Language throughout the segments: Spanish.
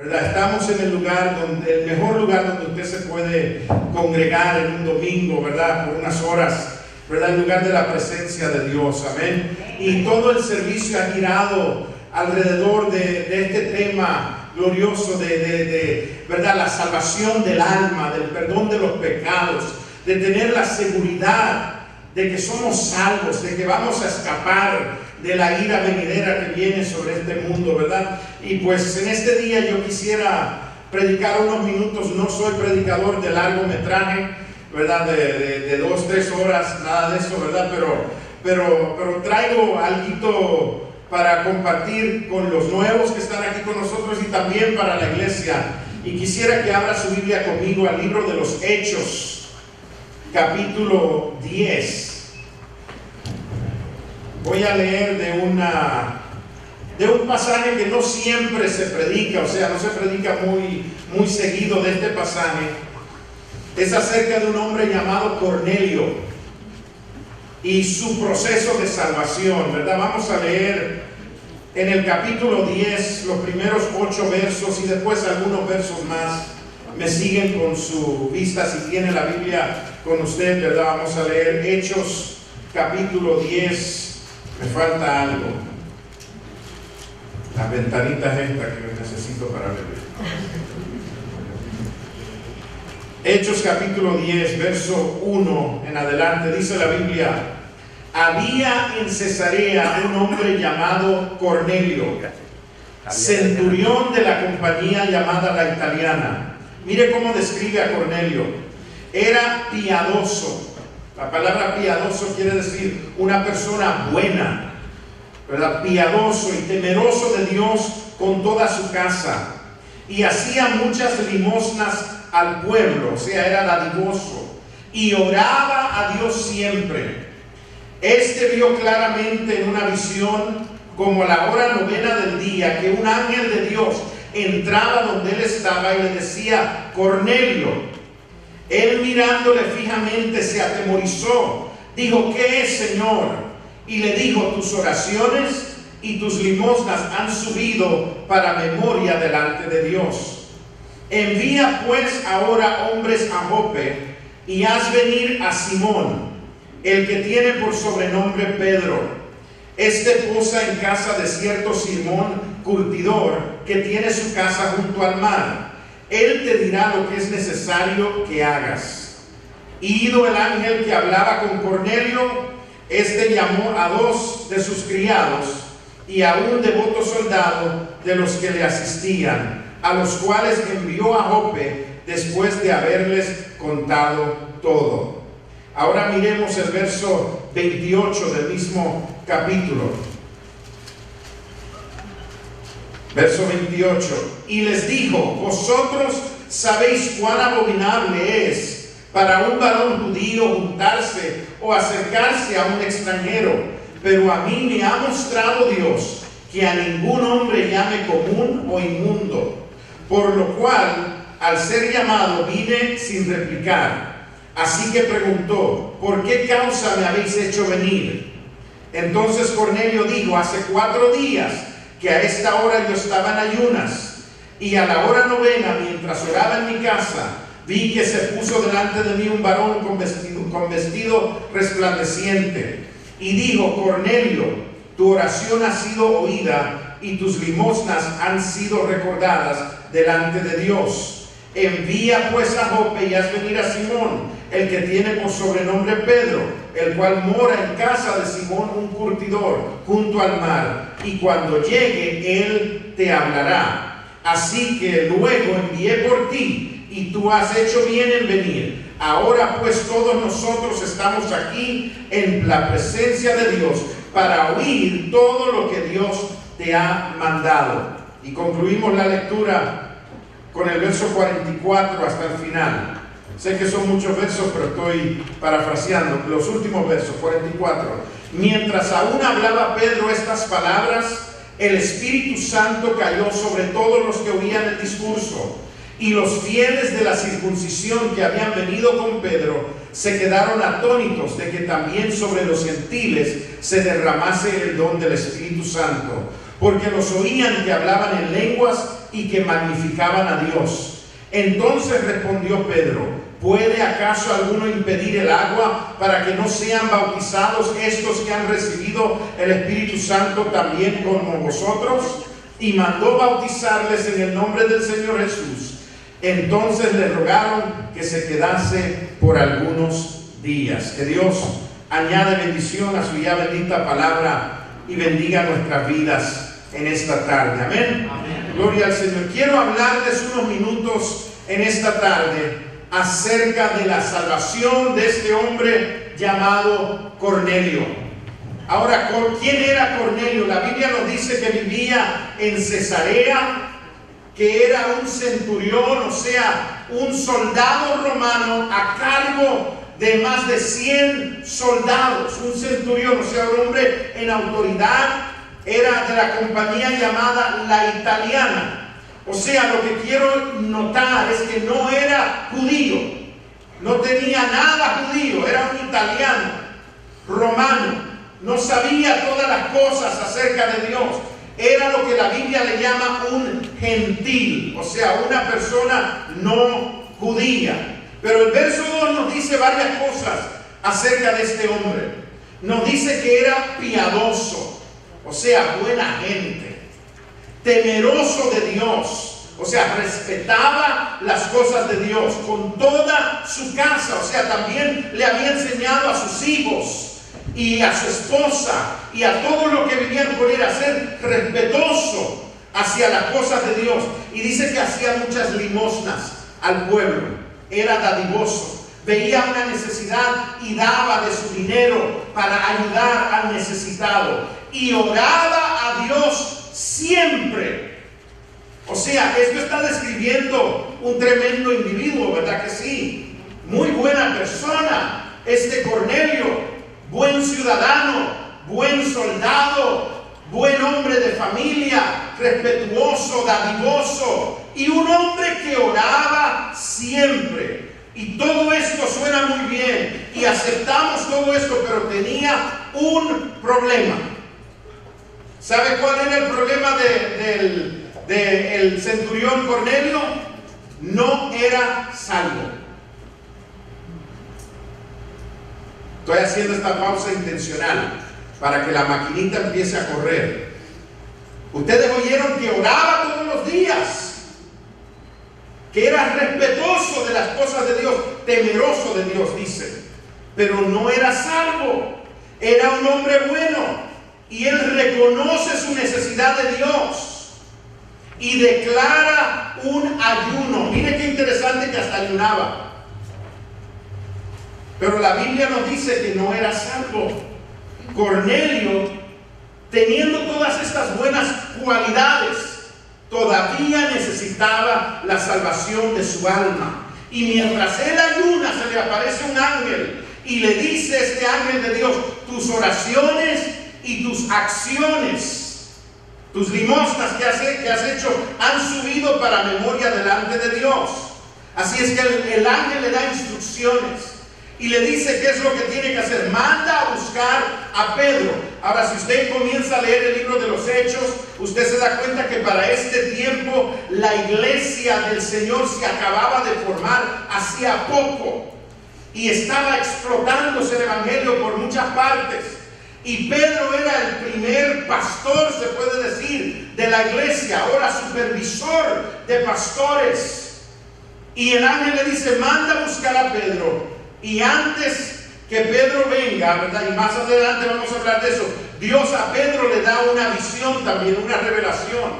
¿verdad? Estamos en el mejor lugar donde usted se puede congregar en un domingo, ¿verdad? Por unas horas, ¿verdad? El lugar de la presencia de Dios, amén. Y todo el servicio ha girado alrededor de este tema glorioso ¿verdad? La salvación del alma, del perdón de los pecados, de tener la seguridad de que somos salvos, de que vamos a escapar de la ira venidera que viene sobre este mundo, ¿verdad? Y pues en este día yo quisiera predicar unos minutos. No soy predicador de largometraje, ¿verdad? De 2-3 horas, nada de eso, ¿verdad? Pero traigo algo para compartir con los nuevos que están aquí con nosotros y también para la iglesia. Y quisiera que abra su Biblia conmigo al libro de los Hechos, capítulo 10. Voy a leer de un pasaje que no siempre se predica, o sea, no se predica muy seguido de este pasaje. Es acerca de un hombre llamado Cornelio y su proceso de salvación, ¿verdad? Vamos a leer en el capítulo 10 los primeros 8 versos y después algunos versos más. Me siguen con su vista si tiene la Biblia con usted, ¿verdad? Vamos a leer Hechos capítulo 10. Me falta algo. Las ventanitas estas que necesito para leer. Hechos capítulo 10, verso 1 en adelante, dice la Biblia: había en Cesarea un hombre llamado Cornelio, centurión de la compañía llamada la Italiana. Mire cómo describe a Cornelio. Era piadoso. La palabra piadoso quiere decir una persona buena, ¿verdad? Piadoso y temeroso de Dios con toda su casa. Y hacía muchas limosnas al pueblo, o sea, era dadivoso. Y oraba a Dios siempre. Este vio claramente en una visión, como a la hora 9 del día, que un ángel de Dios entraba donde él estaba y le decía: Cornelio. Él, mirándole fijamente, se atemorizó. Dijo: ¿qué es, Señor? Y le dijo: tus oraciones y tus limosnas han subido para memoria delante de Dios. Envía pues ahora hombres a Jope y haz venir a Simón, el que tiene por sobrenombre Pedro. Este posa en casa de cierto Simón curtidor, que tiene su casa junto al mar. Él te dirá lo que es necesario que hagas. Ido el ángel que hablaba con Cornelio, este llamó a 2 de sus criados y a un devoto soldado de los que le asistían, a los cuales envió a Jope después de haberles contado todo. Ahora miremos el verso 28 del mismo capítulo. Verso 28. Y les dijo: vosotros sabéis cuán abominable es para un varón judío juntarse o acercarse a un extranjero, pero a mí me ha mostrado Dios que a ningún hombre llame común o inmundo, por lo cual al ser llamado vine sin replicar. Así que preguntó: ¿por qué causa me habéis hecho venir? Entonces Cornelio dijo: hace 4 días que a esta hora yo estaba en ayunas, y a la hora 9, mientras oraba en mi casa, vi que se puso delante de mí un varón con vestido resplandeciente, y dijo: Cornelio, tu oración ha sido oída, y tus limosnas han sido recordadas delante de Dios. Envía pues a Jope y haz venir a Simón, el que tiene por sobrenombre Pedro, el cual mora en casa de Simón un curtidor junto al mar, y cuando llegue él te hablará. Así que luego envié por ti, y tú has hecho bien en venir. Ahora pues todos nosotros estamos aquí en la presencia de Dios para oír todo lo que Dios te ha mandado. Y concluimos la lectura con el verso 44 hasta el final. Sé que son muchos versos, pero estoy parafraseando los últimos versos, 44. Mientras aún hablaba Pedro estas palabras, el Espíritu Santo cayó sobre todos los que oían el discurso, y los fieles de la circuncisión que habían venido con Pedro se quedaron atónitos de que también sobre los gentiles se derramase el don del Espíritu Santo, porque los oían que hablaban en lenguas y que magnificaban a Dios. Entonces respondió Pedro: ¿puede acaso alguno impedir el agua para que no sean bautizados estos que han recibido el Espíritu Santo también como vosotros? Y mandó bautizarles en el nombre del Señor Jesús. Entonces le rogaron que se quedase por algunos días. Que Dios añade bendición a su ya bendita palabra y bendiga nuestras vidas en esta tarde. Amén. Amén. Gloria al Señor. Quiero hablarles unos minutos en esta tarde acerca de la salvación de este hombre llamado Cornelio. Ahora, ¿quién era Cornelio? La Biblia nos dice que vivía en Cesarea, que era un centurión, o sea, un soldado romano a cargo de más de 100 soldados. Un centurión, o sea, un hombre en autoridad, era de la compañía llamada La Italiana. O sea, lo que quiero notar es que no era judío, no tenía nada judío, era un italiano, romano. No sabía todas las cosas acerca de Dios. Era lo que la Biblia le llama un gentil, o sea, una persona no judía. Pero el verso 2 nos dice varias cosas acerca de este hombre. Nos dice que era piadoso, o sea, buena gente, temeroso de Dios, o sea, respetaba las cosas de Dios con toda su casa. O sea, también le había enseñado a sus hijos y a su esposa y a todo lo que vivían con él a ser respetuoso hacia las cosas de Dios. Y dice que hacía muchas limosnas al pueblo, era dadivoso, veía una necesidad y daba de su dinero para ayudar al necesitado, y oraba a Dios siempre. O sea, esto está describiendo un tremendo individuo, ¿verdad que sí? Muy buena persona, este Cornelio. Buen ciudadano, buen soldado, buen hombre de familia, respetuoso, dadivoso, y un hombre que oraba siempre. Y todo esto suena muy bien y aceptamos todo esto, pero tenía un problema. ¿Sabe cuál era el problema del centurión Cornelio? No era salvo. Estoy haciendo esta pausa intencional para que la maquinita empiece a correr. Ustedes oyeron que oraba todos los días, que era respetuoso de las cosas de Dios, temeroso de Dios, dice, pero no era salvo. Era un hombre bueno y él reconoce su necesidad de Dios y declara un ayuno. Mire qué interesante, que hasta ayunaba. Pero la Biblia nos dice que no era salvo. Cornelio, teniendo todas estas buenas cualidades, todavía necesitaba la salvación de su alma. Y mientras él ayuna, se le aparece un ángel y le dice este ángel de Dios: tus oraciones y tus acciones, tus limosnas que has hecho, han subido para memoria delante de Dios. Así es que el ángel le da instrucciones y le dice qué es lo que tiene que hacer. Manda a buscar a Pedro. Ahora, si usted comienza a leer el libro de los Hechos, usted se da cuenta que para este tiempo la iglesia del Señor se acababa de formar hacía poco y estaba explotándose el evangelio por muchas partes. Y Pedro era el primer pastor, se puede decir, de la iglesia, ahora supervisor de pastores. Y el ángel le dice: manda a buscar a Pedro. Y antes que Pedro venga, ¿verdad? Y más adelante vamos a hablar de eso, Dios a Pedro le da una visión también, una revelación.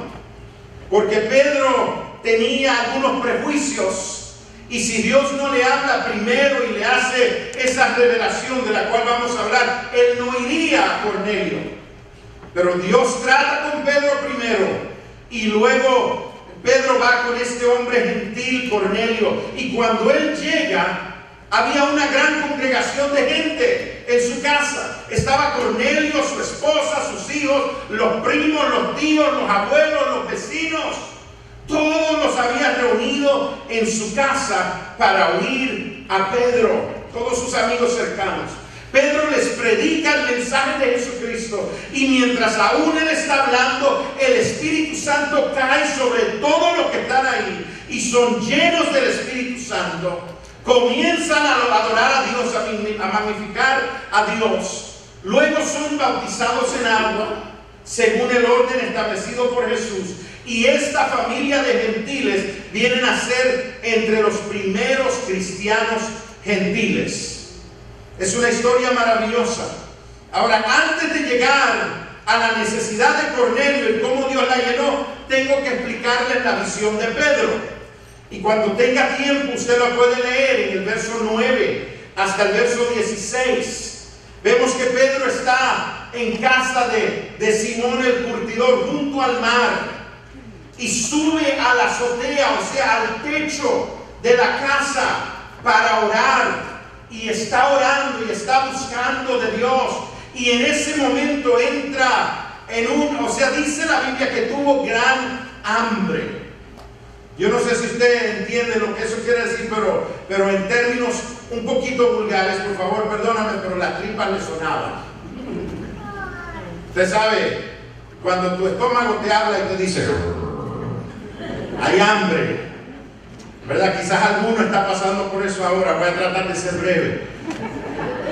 Porque Pedro tenía algunos prejuicios, y si Dios no le habla primero y le hace esa revelación de la cual vamos a hablar, él no iría a Cornelio. Pero Dios trata con Pedro primero, y luego Pedro va con este hombre gentil, Cornelio. Y cuando él llega, había una gran congregación de gente en su casa. Estaba Cornelio, su esposa, sus hijos, los primos, los tíos, los abuelos, los vecinos. Todos los había reunido en su casa para oír a Pedro, todos sus amigos cercanos. Pedro les predica el mensaje de Jesucristo, y mientras aún él está hablando, el Espíritu Santo cae sobre todos los que están ahí y son llenos del Espíritu Santo. Comienzan a adorar a Dios, a magnificar a Dios. Luego son bautizados en agua, según el orden establecido por Jesús. Y esta familia de gentiles vienen a ser entre los primeros cristianos gentiles. Es una historia maravillosa. Ahora, antes de llegar a la necesidad de Cornelio y cómo Dios la llenó, tengo que explicarles la visión de Pedro. Y cuando tenga tiempo, usted lo puede leer en el verso 9 hasta el verso 16. Vemos que Pedro está en casa de Simón el curtidor, junto al mar, y sube a la azotea, o sea, al techo de la casa para orar. Y está orando y está buscando de Dios. Y en ese momento entra dice la Biblia que tuvo gran hambre. Yo no sé si usted entiende lo que eso quiere decir, pero en términos un poquito vulgares, por favor, perdóname, pero las tripas le sonaban. Usted sabe, cuando tu estómago te habla y te dice, hay hambre, ¿verdad? Quizás alguno está pasando por eso ahora. Voy a tratar de ser breve,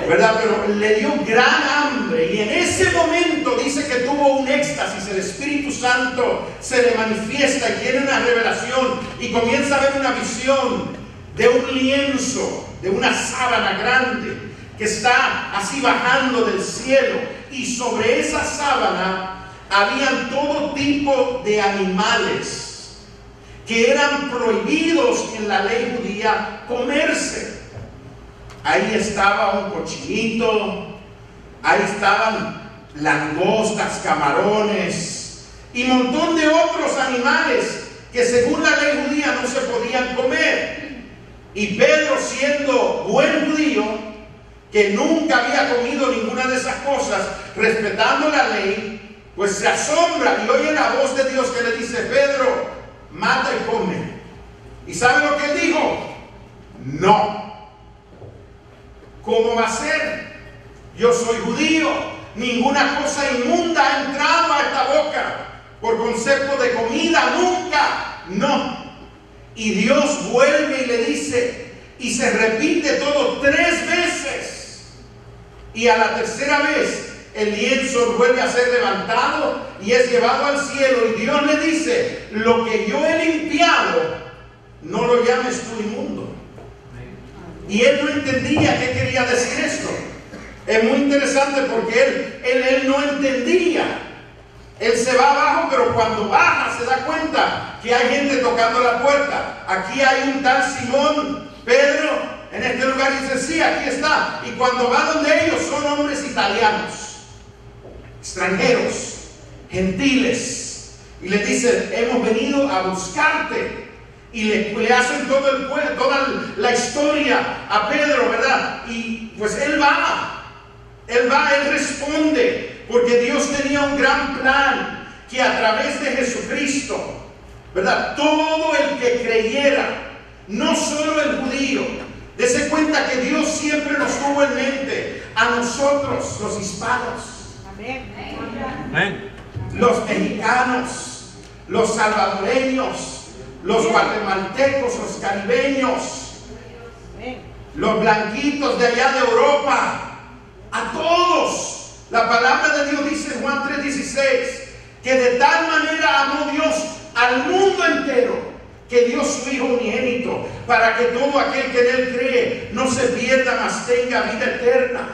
¿verdad? Pero le dio gran hambre, y en ese momento dice que tuvo un éxtasis. El Espíritu Santo se le manifiesta y tiene una revelación, y comienza a ver una visión de un lienzo, de una sábana grande que está así bajando del cielo, y sobre esa sábana habían todo tipo de animales que eran prohibidos en la ley judía comerse. Ahí estaba un cochinito, ahí estaban langostas, camarones y un montón de otros animales que según la ley judía no se podían comer. Y Pedro, siendo buen judío, que nunca había comido ninguna de esas cosas, respetando la ley, pues se asombra y oye la voz de Dios que le dice: Pedro, mata y come. ¿Y sabe lo que él dijo? No. ¿Cómo va a ser? Yo soy judío. Ninguna cosa inmunda ha entrado a esta boca por concepto de comida, nunca. No. Y Dios vuelve y le dice, y se repite todo 3 veces. Y a la tercera vez el lienzo vuelve a ser levantado y es llevado al cielo, y Dios le dice: lo que yo he limpiado, no lo llames tú inmundo. Y él no entendía qué quería decir esto. Es muy interesante porque él no entendía. Él se va abajo, pero cuando baja se da cuenta que hay gente tocando la puerta. Aquí hay un tal Simón Pedro en este lugar, y dice: sí, aquí está. Y cuando va donde ellos, son hombres italianos, extranjeros, gentiles, y le dicen: hemos venido a buscarte. Y le hacen toda la historia a Pedro, ¿verdad? Y pues él responde, porque Dios tenía un gran plan, que a través de Jesucristo, ¿verdad?, todo el que creyera, no solo el judío. Dese cuenta que Dios siempre nos tuvo en mente a nosotros, los hispanos, amén, los mexicanos, los salvadoreños, los guatemaltecos, los caribeños, los blanquitos de allá de Europa, a todos. La palabra de Dios dice en Juan 3:16 que de tal manera amó Dios al mundo entero, que dio su Hijo unigénito, para que todo aquel que en él cree no se pierda, mas tenga vida eterna.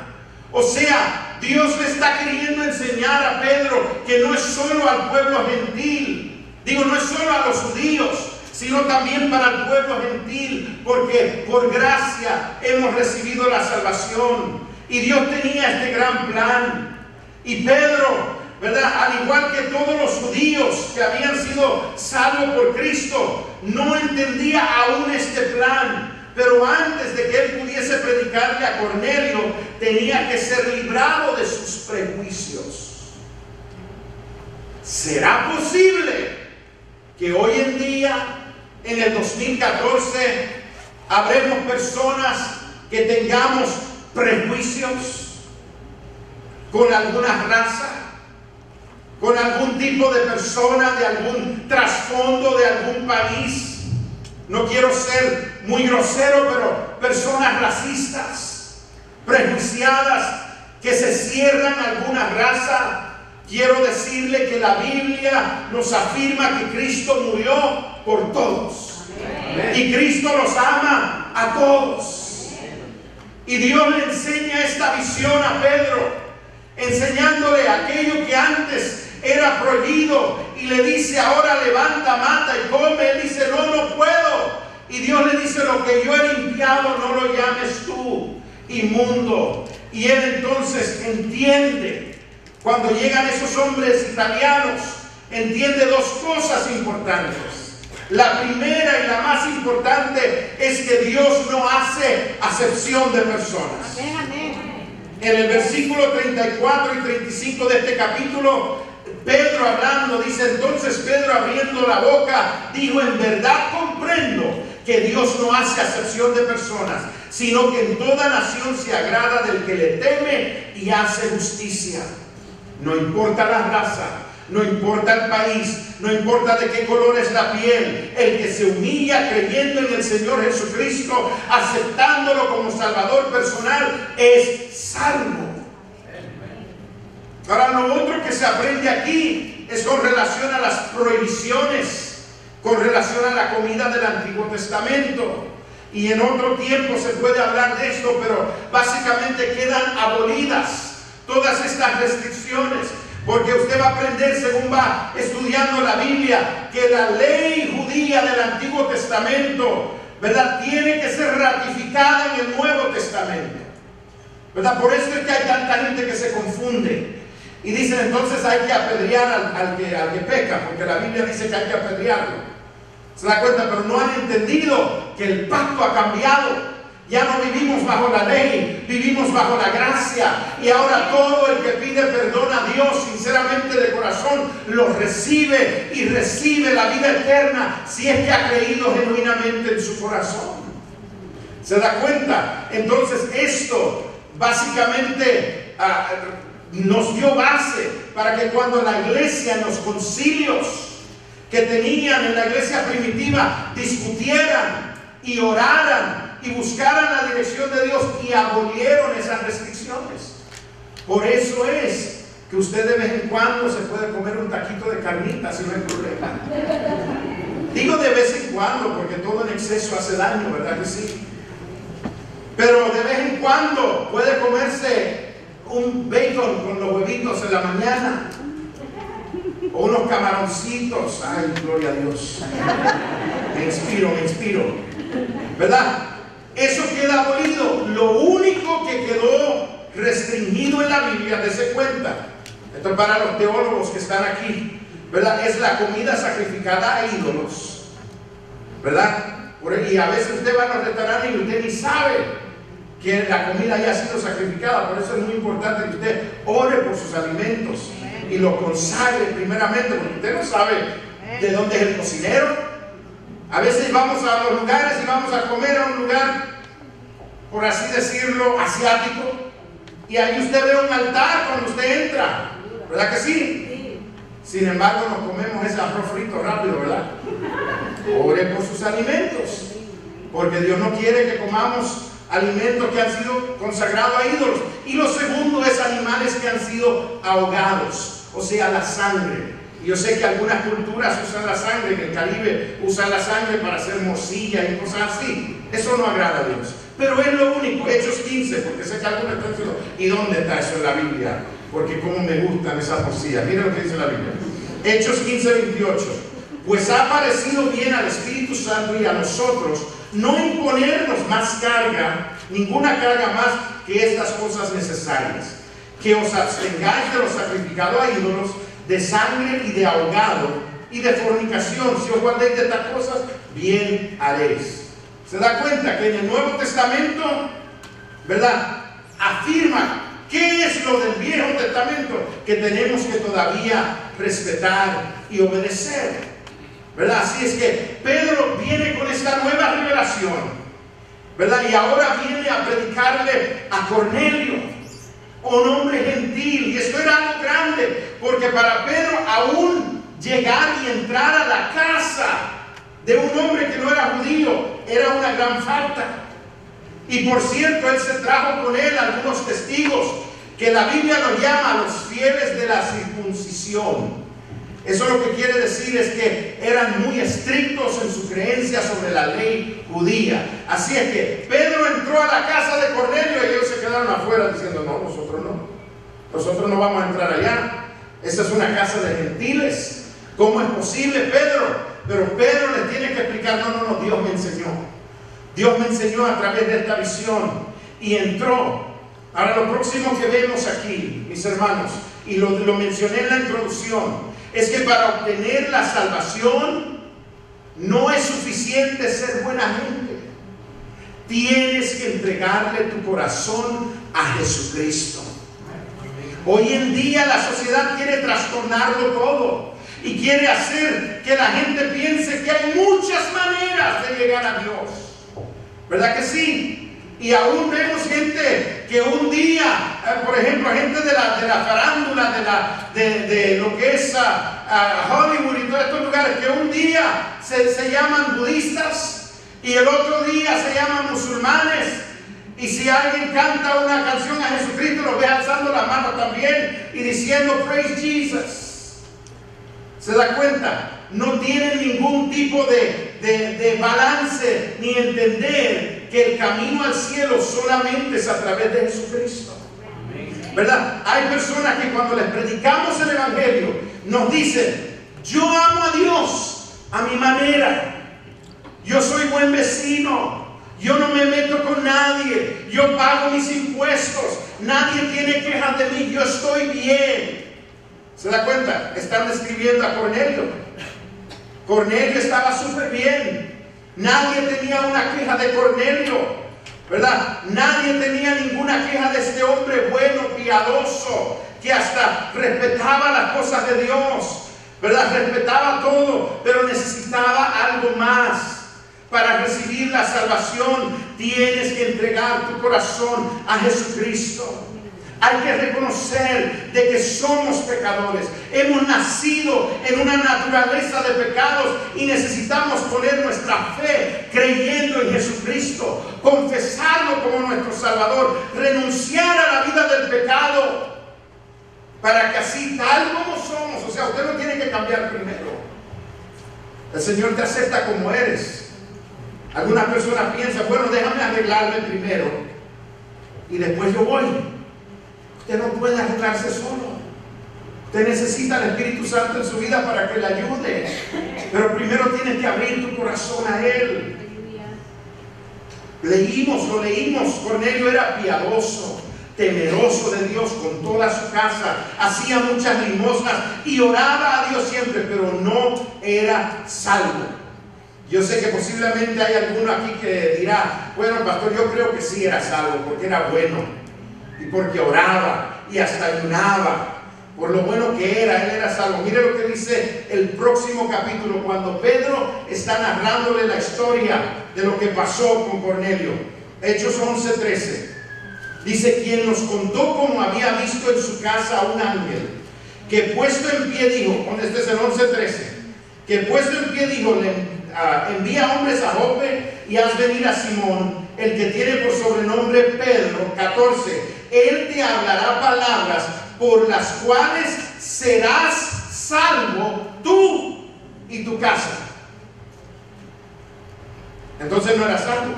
O sea, Dios le está queriendo enseñar a Pedro que no es solo al pueblo gentil, no es solo a los judíos, sino también para el pueblo gentil, porque por gracia hemos recibido la salvación. Y Dios tenía este gran plan. Y Pedro, ¿verdad?, al igual que todos los judíos que habían sido salvos por Cristo, no entendía aún este plan. Pero antes de que él pudiese predicarle a Cornelio, tenía que ser librado de sus prejuicios. ¿Será posible que hoy en día, en el 2014, habremos personas que tengamos prejuicios? con alguna raza, con algún tipo de persona, de algún trasfondo, de algún país. No quiero ser muy grosero, pero personas racistas, prejuiciadas, que se cierran a alguna raza. Quiero decirle que la Biblia nos afirma que Cristo murió por todos. Amén. Y Cristo los ama a todos. Y Dios le enseña esta visión a Pedro, enseñándole aquello que antes era prohibido, y le dice: ahora levanta, mata y come. Él dice: no puedo. Y Dios le dice: lo que yo he limpiado no lo llames tú inmundo. Y él entonces entiende, cuando llegan esos hombres italianos, entiende dos cosas importantes. La primera y la más importante es que Dios no hace acepción de personas. En el versículo 34 y 35 de este capítulo, Pedro hablando, dice: entonces Pedro, abriendo la boca, dijo: en verdad comprendo que Dios no hace acepción de personas, sino que en toda nación se agrada del que le teme y hace justicia. No importa la raza, no importa el país, no importa de qué color es la piel, el que se humilla creyendo en el Señor Jesucristo, aceptándolo como Salvador personal, es salvo. Ahora, lo otro que se aprende aquí es con relación a las prohibiciones, con relación a la comida del Antiguo Testamento. Y en otro tiempo se puede hablar de esto, pero básicamente quedan abolidas todas estas restricciones, porque usted va a aprender, según va estudiando la Biblia, que la ley judía del Antiguo Testamento, ¿verdad?, tiene que ser ratificada en el Nuevo Testamento, ¿verdad? Por eso es que hay tanta gente que se confunde y dicen: entonces hay que apedrear al que peca, porque la Biblia dice que hay que apedrearlo. ¿Se da cuenta? Pero no han entendido que el pacto ha cambiado. Ya no vivimos bajo la ley, vivimos bajo la gracia. Y ahora todo el que pide perdón a Dios sinceramente de corazón, lo recibe, y recibe la vida eterna si es que ha creído genuinamente en su corazón. ¿Se da cuenta? Entonces esto básicamente nos dio base para que cuando la iglesia, en los concilios que tenían en la iglesia primitiva, discutieran y oraran y buscaran la dirección de Dios, y abolieron esas restricciones. Por eso es que usted de vez en cuando se puede comer un taquito de carnitas y no hay problema. Digo de vez en cuando porque todo en exceso hace daño, ¿verdad que sí? Pero de vez en cuando puede comerse un bacon con los huevitos en la mañana, o unos camaroncitos. Ay, gloria a Dios. Me inspiro, ¿verdad? Eso queda abolido. Lo único que quedó restringido en la Biblia, dése cuenta, esto es para los teólogos que están aquí, ¿verdad?, es la comida sacrificada a ídolos, ¿verdad? Y a veces usted va a los restaurantes y usted ni sabe que la comida haya sido sacrificada. Por eso es muy importante que usted ore por sus alimentos y lo consagre primeramente, porque usted no sabe de dónde es el cocinero. A veces vamos a los lugares y vamos a comer a un lugar, por así decirlo, asiático, y ahí usted ve un altar cuando usted entra, ¿verdad que sí? Sin embargo, nos comemos ese arroz frito rápido, ¿verdad? Ore por sus alimentos, porque Dios no quiere que comamos alimentos que han sido consagrados a ídolos. Y lo segundo es animales que han sido ahogados, o sea, la sangre. Y yo sé que algunas culturas usan la sangre, en el Caribe usan la sangre para hacer morcilla y cosas así. Eso no agrada a Dios. Pero es lo único. Hechos 15, porque sé que algunos están diciendo: ¿y dónde está eso en la Biblia? Porque cómo me gustan esas morcillas. Miren lo que dice la Biblia. Hechos 15, 28. Pues ha parecido bien al Espíritu Santo y a nosotros no imponernos más carga, ninguna carga más que estas cosas necesarias: que os abstengáis de lo sacrificado a ídolos, de sangre y de ahogado y de fornicación. Si os guardéis de estas cosas, bien haréis. ¿Se da cuenta que en el Nuevo Testamento, ¿verdad?, afirma qué es lo del Viejo Testamento que tenemos que todavía respetar y obedecer, ¿verdad? Así es que Pedro viene con esta nueva revelación, ¿verdad? Y ahora viene a predicarle a Cornelio. un hombre gentil. Y esto era algo grande, porque para Pedro aún llegar y entrar a la casa de un hombre que no era judío era una gran falta. Y por cierto, él se trajo con él algunos testigos que la Biblia los llama los fieles de la circuncisión. Eso lo que quiere decir es que eran muy estrictos en su creencia sobre la ley judía. Así es que Pedro entró a la casa de Cornelio y ellos se quedaron afuera diciendo: no, nosotros no vamos a entrar allá. Esa es una casa de gentiles. ¿Cómo es posible, Pedro? Pero Pedro le tiene que explicar: no, Dios me enseñó. Dios me enseñó a través de esta visión. Y entró. Ahora lo próximo que vemos aquí, mis hermanos, y lo mencioné en la introducción, es que para obtener la salvación no es suficiente ser buena gente. Tienes que entregarle tu corazón a Jesucristo. Hoy en día la sociedad quiere trastornarlo todo y quiere hacer que la gente piense que hay muchas maneras de llegar a Dios. ¿Verdad que sí? Y aún vemos gente que un día, por ejemplo, gente de la farándula, de lo que es Hollywood y todos estos lugares, que un día se llaman budistas y el otro día se llaman musulmanes. Y si alguien canta una canción a Jesucristo, los ve alzando la mano también y diciendo Praise Jesus. ¿Se da cuenta? No tienen ningún tipo de balance ni entender que el camino al cielo solamente es a través de Jesucristo. ¿Verdad? Hay personas que cuando les predicamos el Evangelio nos dicen: yo amo a Dios a mi manera, yo soy buen vecino, yo no me meto con nadie, yo pago mis impuestos, nadie tiene quejas de mí, yo estoy bien. ¿Se da cuenta? Están describiendo a Cornelio. Cornelio estaba súper bien. Nadie tenía una queja de Cornelio, ¿verdad? Nadie tenía ninguna queja de este hombre bueno, piadoso, que hasta respetaba las cosas de Dios, ¿verdad? Respetaba todo, pero necesitaba algo más. Para recibir la salvación tienes que entregar tu corazón a Jesucristo. Hay que reconocer de que somos pecadores. Hemos nacido en una naturaleza de pecados y necesitamos poner nuestra fe creyendo en Jesucristo, confesarlo como nuestro Salvador, renunciar a la vida del pecado, para que así, tal como somos, o sea, usted no tiene que cambiar primero. El Señor te acepta como eres. Algunas personas piensan: bueno, déjame arreglarme primero y después yo voy. Usted no puede arreglarse solo. Usted necesita al Espíritu Santo en su vida para que le ayude. Pero primero tienes que abrir tu corazón a Él. Lo leímos. Cornelio era piadoso, temeroso de Dios con toda su casa. Hacía muchas limosnas y oraba a Dios siempre, pero no era salvo. Yo sé que posiblemente hay alguno aquí que dirá: bueno, pastor, yo creo que sí era salvo porque era bueno. Y porque oraba y hasta ayunaba, por lo bueno que era, él era salvo. Mire lo que dice el próximo capítulo, cuando Pedro está narrándole la historia de lo que pasó con Cornelio. Hechos 11:13. Dice: quien nos contó cómo había visto en su casa a un ángel, que puesto en pie dijo, este es el 11:13, que puesto en pie dijo: envía hombres a Jope y haz venir a Simón, el que tiene por sobrenombre Pedro. 14. Él te hablará palabras por las cuales serás salvo tú y tu casa. Entonces no era salvo.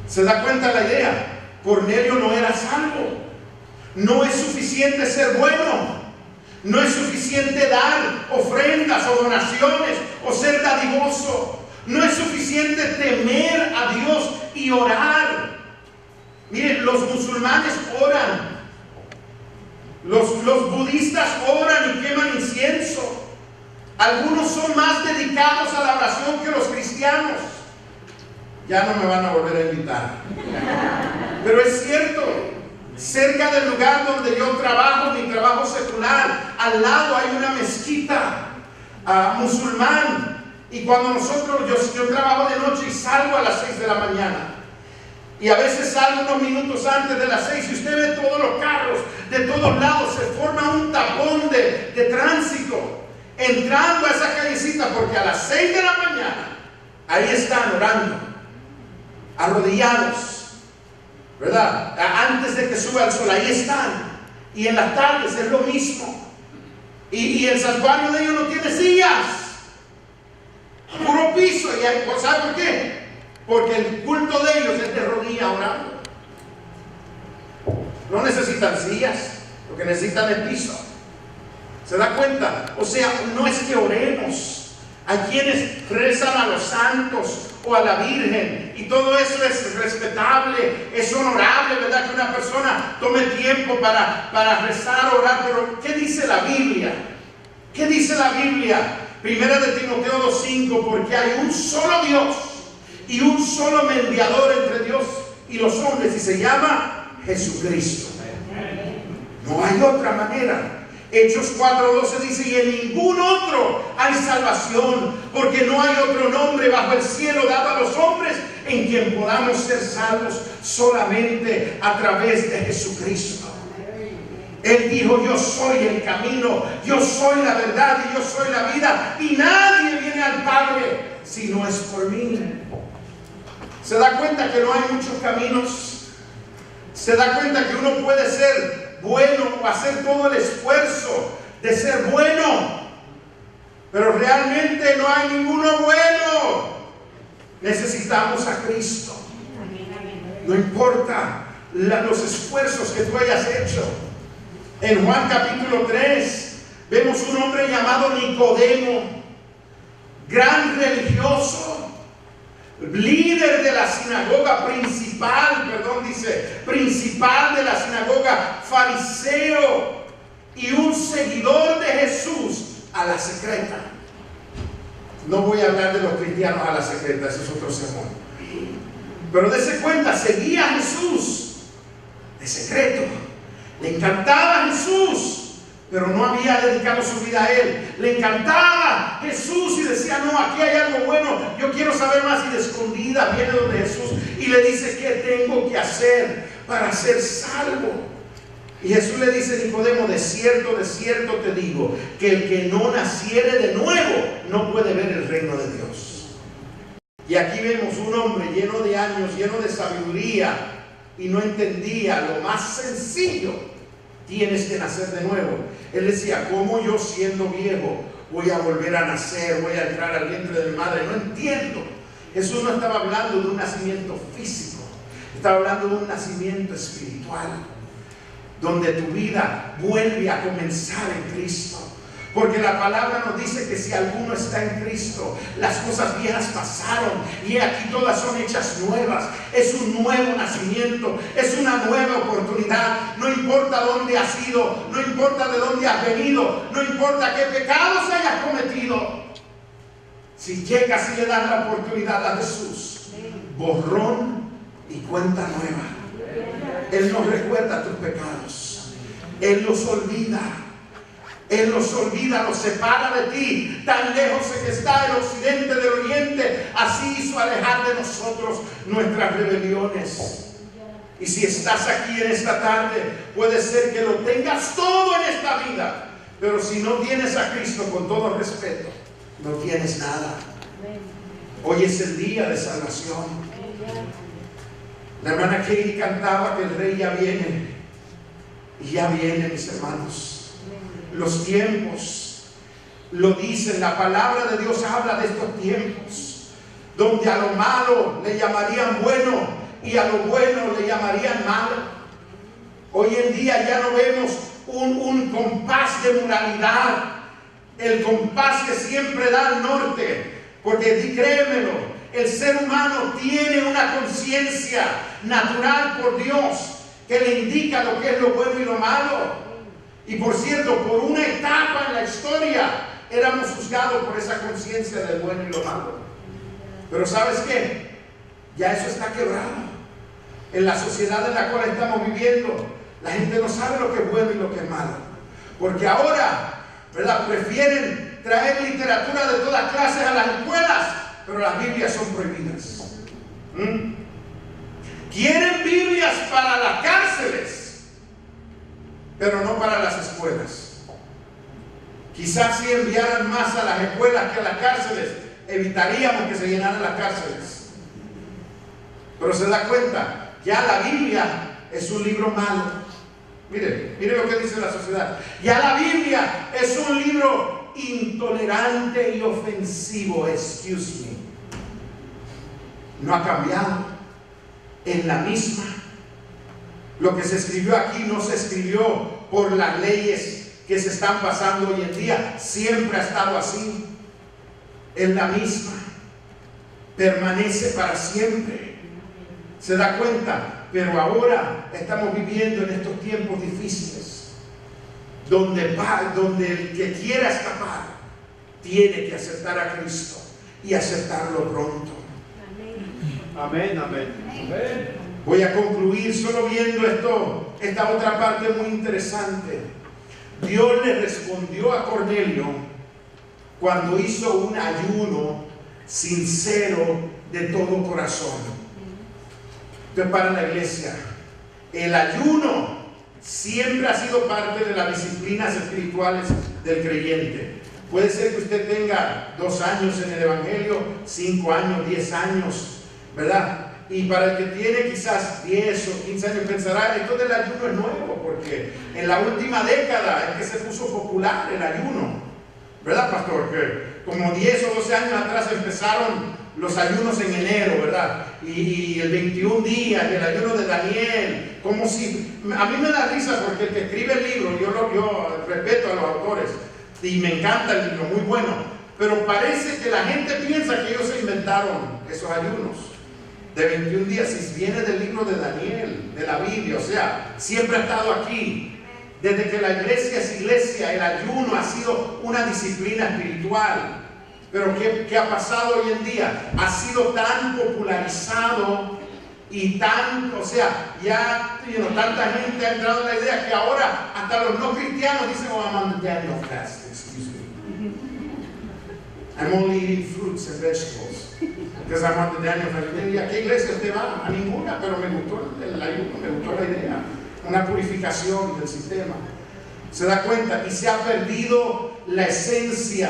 ¿Se da cuenta la idea? Cornelio no era salvo. No es suficiente ser bueno. No es suficiente dar ofrendas o donaciones o ser dadivoso. No es suficiente temer a Dios y orar. Miren, los musulmanes oran. Los budistas oran y queman incienso. Algunos son más dedicados a la oración que los cristianos. Ya no me van a volver a invitar. Pero es cierto. Cerca del lugar donde yo trabajo, mi trabajo secular, al lado hay una mezquita musulmán. Y cuando yo trabajo de noche y salgo a las 6 de la mañana, Y a veces sale unos minutos antes de las 6 y usted ve todos los carros de todos lados, se forma un tapón de tránsito entrando a esa callecita, porque a las 6 de la mañana ahí están orando, arrodillados, ¿verdad? Antes de que suba el sol, ahí están. Y en las tardes es lo mismo. Y el santuario de ellos no tiene sillas, puro piso. ¿Y sabe por qué? Porque el culto de ellos es de rodillas orando. No necesitan sillas, lo que necesitan es piso. ¿Se da cuenta? O sea, no es que oremos. Hay quienes rezan a los santos o a la Virgen, y todo eso es respetable, es honorable, ¿verdad? Que una persona tome tiempo para rezar, orar. Pero ¿qué dice la Biblia? ¿Qué dice la Biblia? Primera de Timoteo 2:5, porque hay un solo Dios y un solo mediador entre Dios y los hombres, y se llama Jesucristo. No hay otra manera. Hechos 4:12 dice: y en ningún otro hay salvación, porque no hay otro nombre bajo el cielo dado a los hombres en quien podamos ser salvos, solamente a través de Jesucristo. Él dijo: yo soy el camino, yo soy la verdad y yo soy la vida, y nadie viene al Padre si no es por mí. ¿Se da cuenta que no hay muchos caminos? ¿Se da cuenta que uno puede ser bueno o hacer todo el esfuerzo de ser bueno, pero realmente no hay ninguno bueno? Necesitamos a Cristo. No importa los esfuerzos que tú hayas hecho. En Juan capítulo 3 vemos un hombre llamado Nicodemo, gran religioso, líder de la sinagoga principal, principal de la sinagoga, fariseo y un seguidor de Jesús a la secreta. No voy a hablar de los cristianos a la secreta, ese es otro sermón. Pero dése cuenta, seguía a Jesús de secreto. Le encantaba Jesús, pero no había dedicado su vida a Él. Le encantaba Jesús y decía: no, aquí hay algo bueno, yo quiero saber más. Y de escondida viene donde Jesús y le dice: ¿qué tengo que hacer para ser salvo? Y Jesús le dice: Nicodemo, de cierto te digo, que el que no naciere de nuevo no puede ver el reino de Dios. Y aquí vemos un hombre lleno de años, lleno de sabiduría, y no entendía lo más sencillo: tienes que nacer de nuevo. Él decía: ¿cómo yo, siendo viejo, voy a volver a nacer? Voy a entrar al vientre de mi madre. No entiendo. Jesús no estaba hablando de un nacimiento físico, estaba hablando de un nacimiento espiritual, donde tu vida vuelve a comenzar en Cristo. Porque la palabra nos dice que si alguno está en Cristo, las cosas viejas pasaron y aquí todas son hechas nuevas. Es un nuevo nacimiento, es una nueva oportunidad. No importa dónde has ido, no importa de dónde has venido, no importa qué pecados hayas cometido. Si llegas y le das la oportunidad a Jesús, borrón y cuenta nueva. Él no recuerda tus pecados, Él los olvida. Él los olvida, los separa de ti. Tan lejos que está el occidente del oriente, así hizo alejar de nosotros nuestras rebeliones. Y si estás aquí en esta tarde, puede ser que lo tengas todo en esta vida, pero si no tienes a Cristo, con todo respeto, no tienes nada. Hoy es el día de salvación. La hermana Katie cantaba que el Rey ya viene. Y ya viene, mis hermanos. Los tiempos lo dicen, la palabra de Dios habla de estos tiempos, donde a lo malo le llamarían bueno y a lo bueno le llamarían malo. Hoy en día ya no vemos un compás de moralidad, el compás que siempre da al norte, porque créemelo, el ser humano tiene una conciencia natural por Dios que le indica lo que es lo bueno y lo malo. Y por cierto, por una etapa en la historia éramos juzgados por esa conciencia del bueno y lo malo. Pero ¿sabes qué? Ya eso está quebrado. En la sociedad en la cual estamos viviendo, la gente no sabe lo que es bueno y lo que es malo. Porque ahora, ¿verdad?, prefieren traer literatura de todas clases a las escuelas, pero las Biblias son prohibidas. Quieren Biblias para las cárceles, pero no para las escuelas. Quizás si enviaran más a las escuelas que a las cárceles, evitaríamos que se llenaran las cárceles. Pero se da cuenta, ya la Biblia es un libro malo. Mire lo que dice la sociedad. Ya la Biblia es un libro intolerante y ofensivo. Excuse me. No ha cambiado. En la misma. Lo que se escribió aquí no se escribió por las leyes que se están pasando hoy en día. Siempre ha estado así. En la misma. Permanece para siempre. ¿Se da cuenta? Pero ahora estamos viviendo en estos tiempos difíciles, donde el que quiera escapar tiene que aceptar a Cristo y aceptarlo pronto. Amén, amén. Voy a concluir solo viendo esta otra parte muy interesante. Dios le respondió a Cornelio cuando hizo un ayuno sincero de todo corazón. Entonces, para la iglesia, el ayuno siempre ha sido parte de las disciplinas espirituales del creyente. Puede ser que usted tenga 2 años en el Evangelio, 5 años, 10 años, ¿verdad? Y para el que tiene quizás 10 o 15 años pensará, esto del ayuno es nuevo, porque en la última década es que se puso popular el ayuno, ¿verdad, pastor? Que como 10 o 12 años atrás empezaron los ayunos en enero, ¿verdad? Y el 21 días, y el ayuno de Daniel, como si... A mí me da risa porque el que escribe el libro, yo respeto a los autores, y me encanta el libro, muy bueno, pero parece que la gente piensa que ellos se inventaron esos ayunos de 21 días, si viene del libro de Daniel, de la Biblia, o sea, siempre ha estado aquí. Desde que la iglesia es iglesia, el ayuno ha sido una disciplina espiritual. Pero ¿qué ha pasado hoy en día? Ha sido tan popularizado y tan, o sea, ya tanta gente ha entrado en la idea que ahora hasta los no cristianos dicen, oh, I'm on the Daniel fast, excuse me. I'm only eating fruits and vegetables because I'm on the Daniel fast. ¿Y a qué iglesia usted va? A ninguna, pero me gustó el ayuno, me gustó la idea. Una purificación del sistema. ¿Se da cuenta? Y se ha perdido la esencia.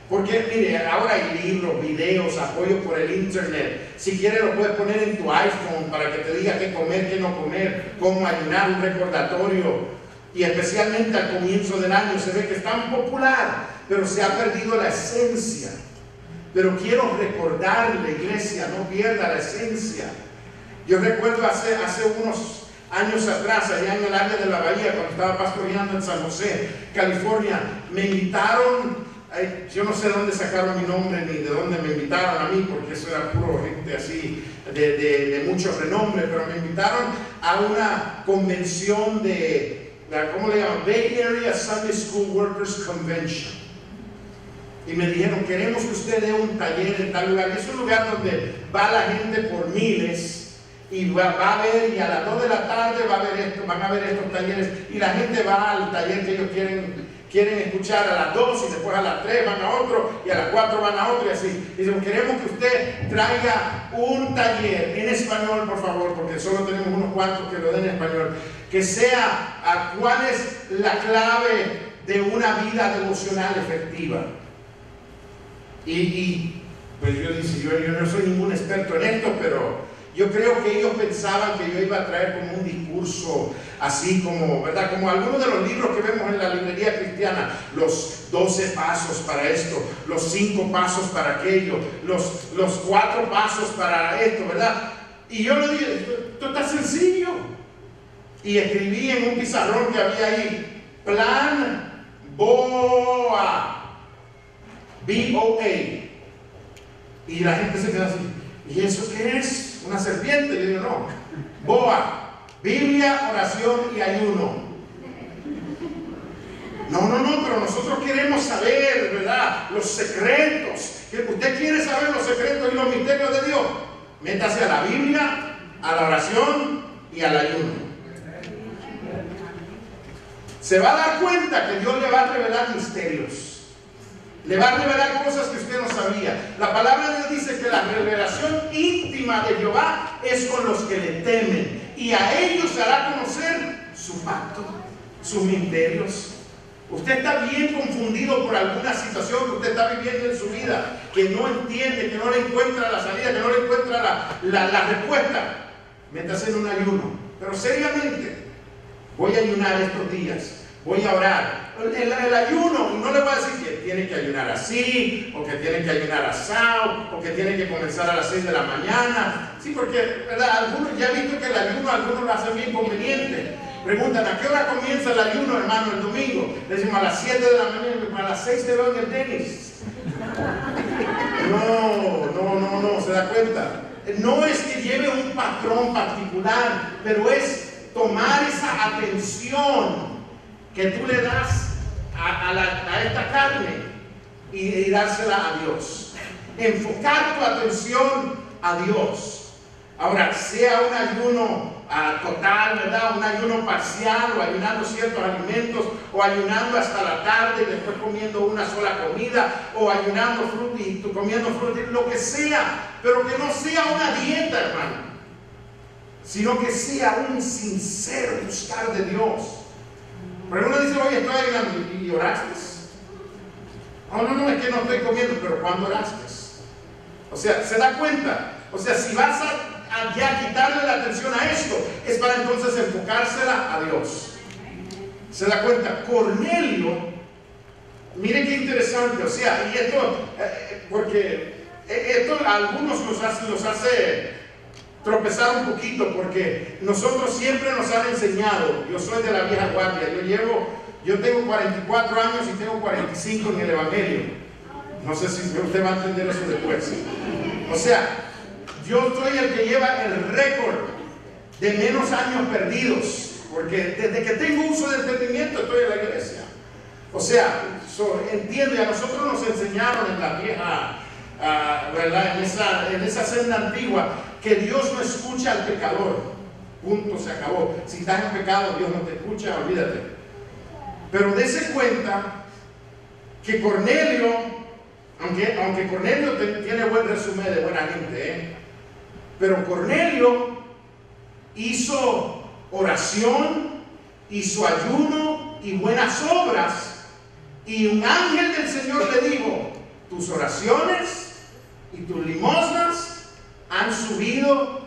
Porque mire, ahora hay libros, videos, apoyo por el internet. Si quieres lo puedes poner en tu iPhone para que te diga qué comer, qué no comer, cómo ayunar, un recordatorio. Y especialmente al comienzo del año se ve que es tan popular, pero se ha perdido la esencia. Pero quiero recordarle, iglesia, no pierda la esencia. Yo recuerdo hace unos años atrás, allá en el área de la Bahía, cuando estaba pastoreando en San José, California, me invitaron. Yo no sé de dónde sacaron mi nombre ni de dónde me invitaron a mí, porque eso era puro gente así de mucho renombre, pero me invitaron a una convención ¿cómo le llaman? Bay Area Sunday School Workers Convention. Y me dijeron, queremos que usted dé un taller en tal lugar. Y es un lugar donde va la gente por miles y va a ver, y a las 2 de la tarde van a ver estos talleres, y la gente va al taller que ellos quieren escuchar a las 2 y después a las 3 van a otro y a las 4 van a otro y así. Y dicen, queremos que usted traiga un taller en español, por favor, porque solo tenemos unos cuantos que lo den en español, que sea cuál es la clave de una vida devocional efectiva. Y pues yo no soy ningún experto en esto, pero yo creo que ellos pensaban que yo iba a traer como un discurso así como, ¿verdad? Como algunos de los libros que vemos en la librería cristiana, los 12 pasos para esto, los 5 pasos para aquello, los 4 pasos para esto, ¿verdad? Y yo le dije, esto está sencillo. Y escribí en un pizarrón que había ahí, Plan BOA, B-O-A. Y la gente se quedó así, ¿y eso qué es? ¿Una serpiente? Y yo digo, no, BOA. Biblia, oración y ayuno. No, pero nosotros queremos saber, ¿verdad? Los secretos. ¿Usted quiere saber los secretos y los misterios de Dios? Métase a la Biblia, a la oración y al ayuno. Se va a dar cuenta que Dios le va a revelar misterios. Le va a revelar cosas que usted no sabía. La palabra de Dios dice que la revelación íntima de Jehová es con los que le temen. Y a ellos se hará conocer su pacto, sus misterios. Usted está bien confundido por alguna situación que usted está viviendo en su vida, que no entiende, que no le encuentra la salida, que no le encuentra la respuesta. Métase en un ayuno. Pero seriamente, voy a ayunar estos días. Voy a orar. El ayuno, y no le voy a decir que tiene que ayunar así, o que tiene que ayunar asado, o que tiene que comenzar a las 6 de la mañana. Sí, porque, ¿verdad? Algunos, ya he visto que el ayuno, algunos lo hacen bien conveniente. Preguntan, ¿a qué hora comienza el ayuno, hermano, el domingo? Le decimos a las 7 de la mañana, a las 6 te veo en el tenis. No, ¿se da cuenta? No es que lleve un patrón particular, pero es tomar esa atención que tú le das a esta carne y dársela a Dios. Enfocar tu atención a Dios. Ahora, sea un ayuno total, ¿verdad? Un ayuno parcial, o ayunando ciertos alimentos, o ayunando hasta la tarde y después comiendo una sola comida, o ayunando fruta y tú comiendo fruta, lo que sea, pero que no sea una dieta, hermano, sino que sea un sincero buscar de Dios. Pero uno dice, oye, estoy ayunando, ¿y oraste? No, es que no estoy comiendo, pero ¿cuándo oraste? O sea, ¿se da cuenta? O sea, si vas a ya quitarle la atención a esto, es para entonces enfocársela a Dios. ¿Se da cuenta? Cornelio, mire qué interesante, o sea, y esto, porque esto a algunos los hace tropezar un poquito, porque nosotros siempre nos han enseñado, yo soy de la vieja guardia, yo tengo 44 años y tengo 45 en el Evangelio. No sé si usted va a entender eso después. O sea, yo soy el que lleva el récord de menos años perdidos, porque desde que tengo uso de entendimiento estoy en la iglesia. O sea, entiendo, y a nosotros nos enseñaron en la vieja, ¿verdad? En esa senda antigua, que Dios no escucha al pecador. Punto, se acabó. Si estás en pecado, Dios no te escucha, olvídate. Pero dése cuenta que Cornelio, aunque Cornelio tiene buen resumen de buena gente, pero Cornelio hizo oración, hizo ayuno y buenas obras, y un ángel del Señor le dijo, tus oraciones y tus limosnas han subido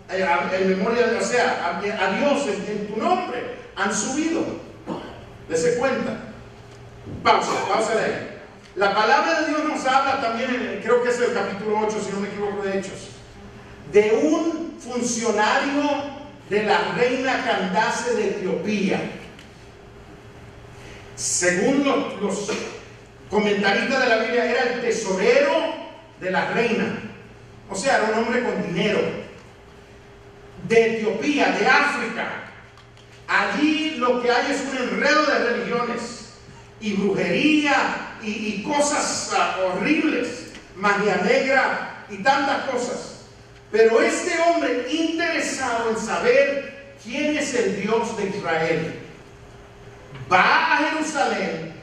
en memoria, o sea, a Dios en tu nombre, han subido. Dese cuenta. Pausa de ahí. La palabra de Dios nos habla también, creo que es el capítulo 8, si no me equivoco, de Hechos, de un funcionario de la reina Candace de Etiopía. Según los comentaristas de la Biblia, era el tesorero de la reina. O sea, era un hombre con dinero. De Etiopía, de África. Allí lo que hay es un enredo de religiones y brujería y cosas horribles, magia negra y tantas cosas. Pero este hombre, interesado en saber quién es el Dios de Israel, va a Jerusalén,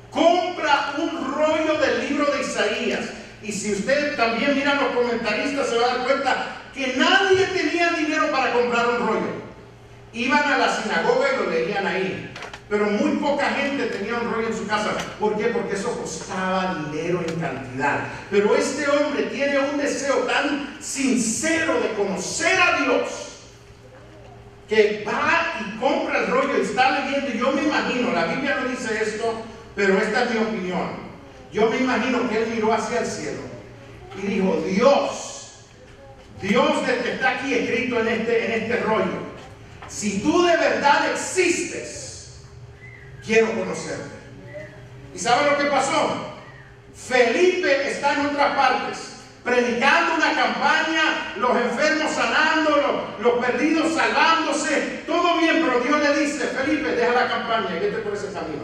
compra un rollo del libro de Isaías. Y si usted también mira los comentaristas, se va a dar cuenta que nadie tenía dinero para comprar un rollo. Iban a la sinagoga y lo leían ahí, pero muy poca gente tenía un rollo en su casa. ¿Por qué? Porque eso costaba dinero en cantidad. Pero este hombre tiene un deseo tan sincero de conocer a Dios, que va y compra el rollo y está leyendo. Y yo me imagino, la Biblia no dice esto, pero esta es mi opinión. Yo me imagino que él miró hacia el cielo y dijo, Dios del que está aquí escrito en este rollo, si tú de verdad existes, quiero conocerte. ¿Y sabe lo que pasó? Felipe está en otras partes, predicando una campaña, los enfermos sanando, los perdidos salvándose, todo bien, pero Dios le dice, Felipe, deja la campaña y vete por ese camino.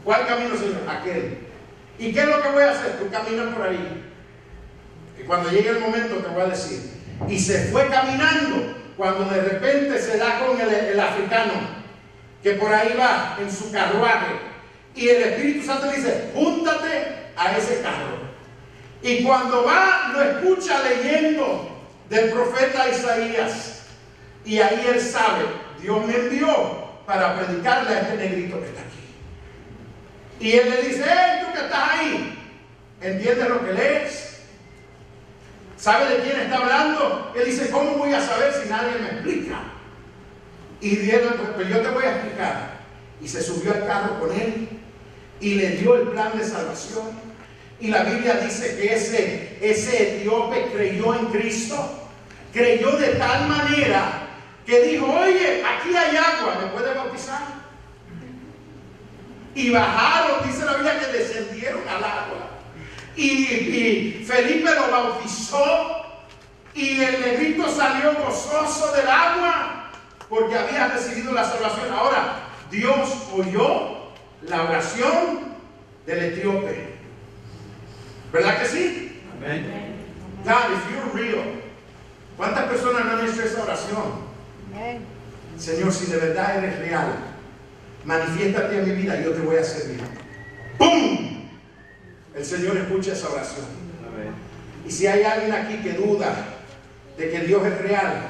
¿Cuál camino, Señor? Aquel. ¿Y qué es lo que voy a hacer? Tú caminas por ahí. Y cuando llegue el momento te voy a decir. Y se fue caminando, cuando de repente se da con el africano, que por ahí va en su carruaje, Y el Espíritu Santo le dice, júntate a ese carro. Y cuando va, lo escucha leyendo del profeta Isaías. Y ahí él sabe, Dios me envió para predicarle a este negrito que está aquí. Y él le dice, hey, tú que estás ahí, ¿entiendes lo que lees? ¿Sabe de quién está hablando? Él dice, ¿cómo voy a saber si nadie me explica? Y Dios, pues yo te voy a explicar. Y se subió al carro con él y le dio el plan de salvación. Y la Biblia dice que ese etíope creyó en Cristo. Creyó de tal manera que dijo, oye, aquí hay agua, ¿me puede bautizar? Y bajaron, dice la Biblia, que descendieron al agua. Y Felipe lo bautizó. Y el negrito salió gozoso del agua porque había recibido la salvación. Ahora, Dios oyó la oración del etíope. ¿Verdad que sí? Amén. God, if you're real. ¿Cuántas personas no han hecho esa oración? Señor, si de verdad eres real, manifiéstate a mi vida y yo te voy a servir. ¡Pum! El Señor escucha esa oración. Amén. Y si hay alguien aquí que duda de que Dios es real,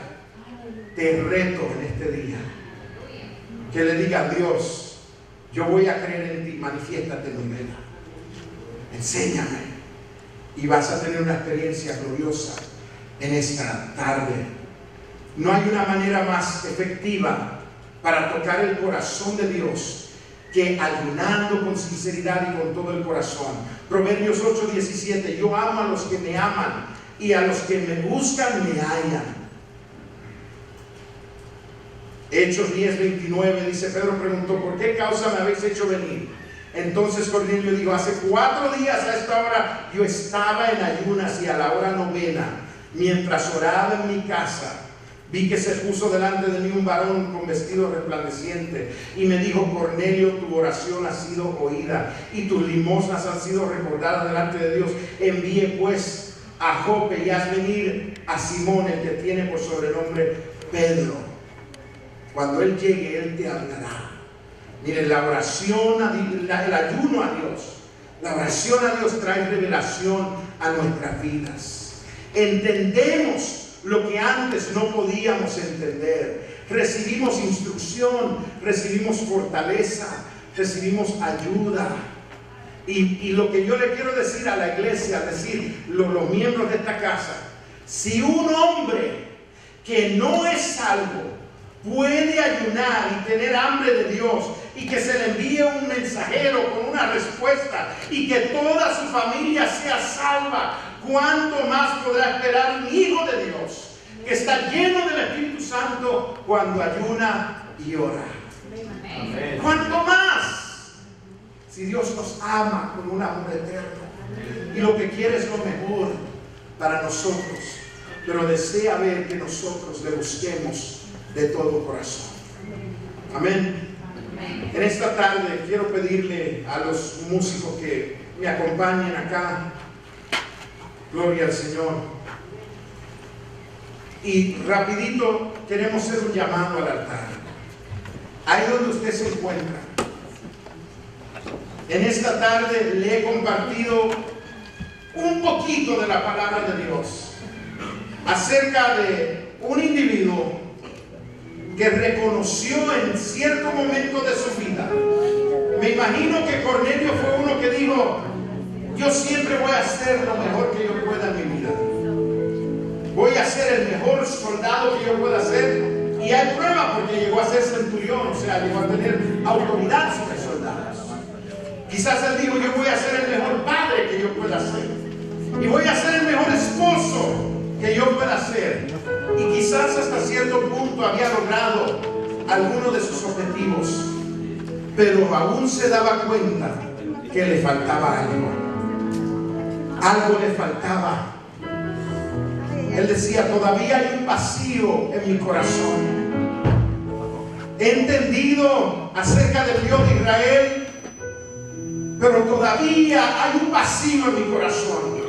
te reto en este día que le diga a Dios, yo voy a creer en ti, manifiéstate en mi vida. Enséñame. Y vas a tener una experiencia gloriosa en esta tarde. No hay una manera más efectiva para tocar el corazón de Dios que ayunando con sinceridad y con todo el corazón. Proverbios 8:17, yo amo a los que me aman y a los que me buscan me hallan. Hechos 10:29 dice, Pedro preguntó, ¿por qué causa me habéis hecho venir? Entonces Cornelio dijo, hace 4 días a esta hora yo estaba en ayunas y a la hora 9, mientras oraba en mi casa, vi que se puso delante de mí un varón con vestido resplandeciente y me dijo, Cornelio, tu oración ha sido oída y tus limosnas han sido recordadas delante de Dios. Envíe pues a Jope y haz venir a Simón, el que tiene por sobrenombre Pedro. Cuando él llegue, él te hablará. Miren, la oración, el ayuno a Dios, la oración a Dios trae revelación a nuestras vidas. Entendemos lo que antes no podíamos entender. Recibimos instrucción, recibimos fortaleza, recibimos ayuda. Y lo que yo le quiero decir a la iglesia, decir los miembros de esta casa, si un hombre que no es salvo puede ayunar y tener hambre de Dios y que se le envíe un mensajero con una respuesta y que toda su familia sea salva, ¿cuánto más podrá esperar un hijo de Dios que está lleno del Espíritu Santo cuando ayuna y ora? Amén. ¿Cuánto más? Si Dios nos ama con un amor eterno y lo que quiere es lo mejor para nosotros, pero desea ver que nosotros le busquemos de todo corazón. Amén. En esta tarde quiero pedirle a los músicos que me acompañen acá. Gloria al Señor. Y rapidito queremos hacer un llamado al altar. Ahí donde usted se encuentra. En esta tarde le he compartido un poquito de la palabra de Dios acerca de un individuo que reconoció en cierto momento de su vida. Me imagino que Cornelio fue uno que dijo, yo siempre voy a hacer lo mejor que yo pueda en mi vida. Voy a ser el mejor soldado que yo pueda ser. Y hay prueba porque llegó a ser centurión, o sea, llegó a tener autoridad sobre soldados. Quizás él dijo, yo voy a ser el mejor padre que yo pueda ser. Y voy a ser el mejor esposo que yo pueda ser. Y quizás hasta cierto punto había logrado algunos de sus objetivos, pero aún se daba cuenta que le faltaba algo. Algo le faltaba. Él decía, todavía hay un vacío en mi corazón. He entendido acerca del Dios de Israel, pero todavía hay un vacío en mi corazón.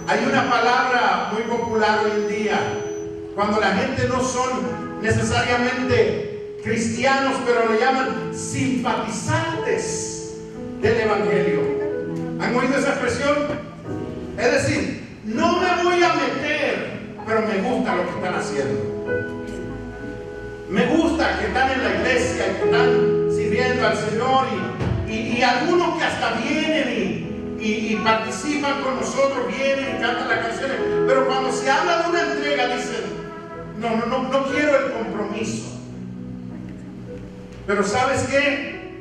Hay una palabra muy popular hoy en día, cuando la gente no son necesariamente cristianos, pero le llaman simpatizantes del Evangelio. ¿Han oído esa expresión? Es decir, no me voy a meter, pero me gusta lo que están haciendo. Me gusta que están en la iglesia y que están sirviendo al Señor y algunos que hasta vienen y participan con nosotros, vienen y cantan las canciones, pero cuando se habla de una entrega dicen, no quiero el compromiso. Pero ¿sabes qué?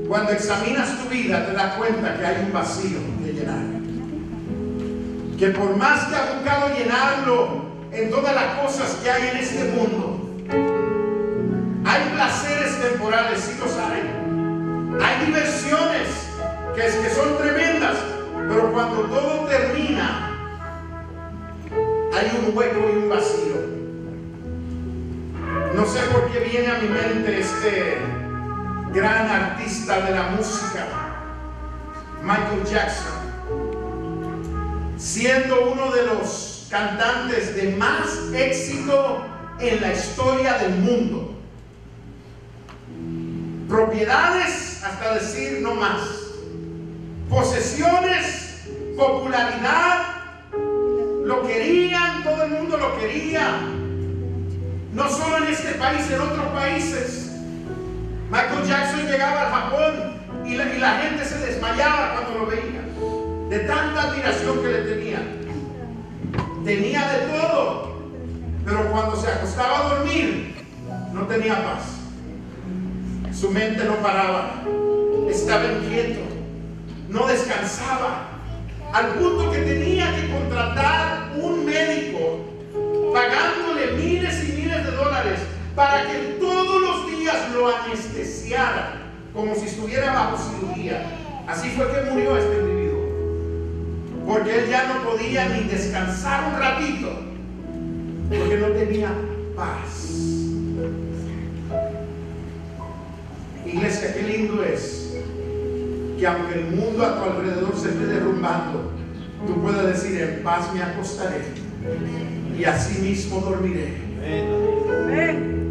Cuando examinas tu vida te das cuenta que hay un vacío que llenar. Que por más que has buscado llenarlo en todas las cosas que hay en este mundo, hay placeres temporales, sí los hay. Hay diversiones que son tremendas, pero cuando todo termina, hay un hueco y un vacío. No sé por qué viene a mi mente este gran artista de la música, Michael Jackson, siendo uno de los cantantes de más éxito en la historia del mundo. Propiedades, hasta decir no más. Posesiones, popularidad, lo querían, todo el mundo lo quería. No solo en este país, en otros países. Michael Jackson llegaba al Japón y la gente se desmayaba cuando lo veía, de tanta admiración que le tenían. Tenía de todo, pero cuando se acostaba a dormir, no tenía paz. Su mente no paraba, estaba inquieto, no descansaba, al punto que tenía que contratar un médico, pagándole miles y miles de dólares para que todos los días lo anestesiara, como si estuviera bajo cirugía. Así fue que murió este individuo, porque él ya no podía ni descansar un ratito, porque no tenía paz. Iglesia, qué lindo es que aunque el mundo a tu alrededor se esté derrumbando, tú puedas decir: en paz me acostaré y así mismo dormiré.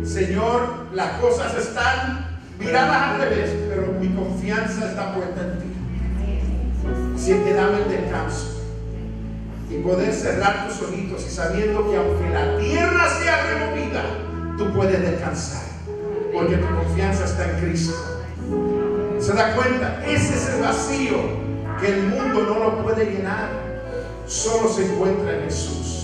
Señor, las cosas están viradas al revés, pero mi confianza está puesta en ti. Así que dame el descanso y poder cerrar tus ojitos y sabiendo que aunque la tierra sea removida, tú puedes descansar, porque tu confianza está en Cristo. ¿Se da cuenta? Ese es el vacío que el mundo no lo puede llenar. Solo se encuentra en Jesús.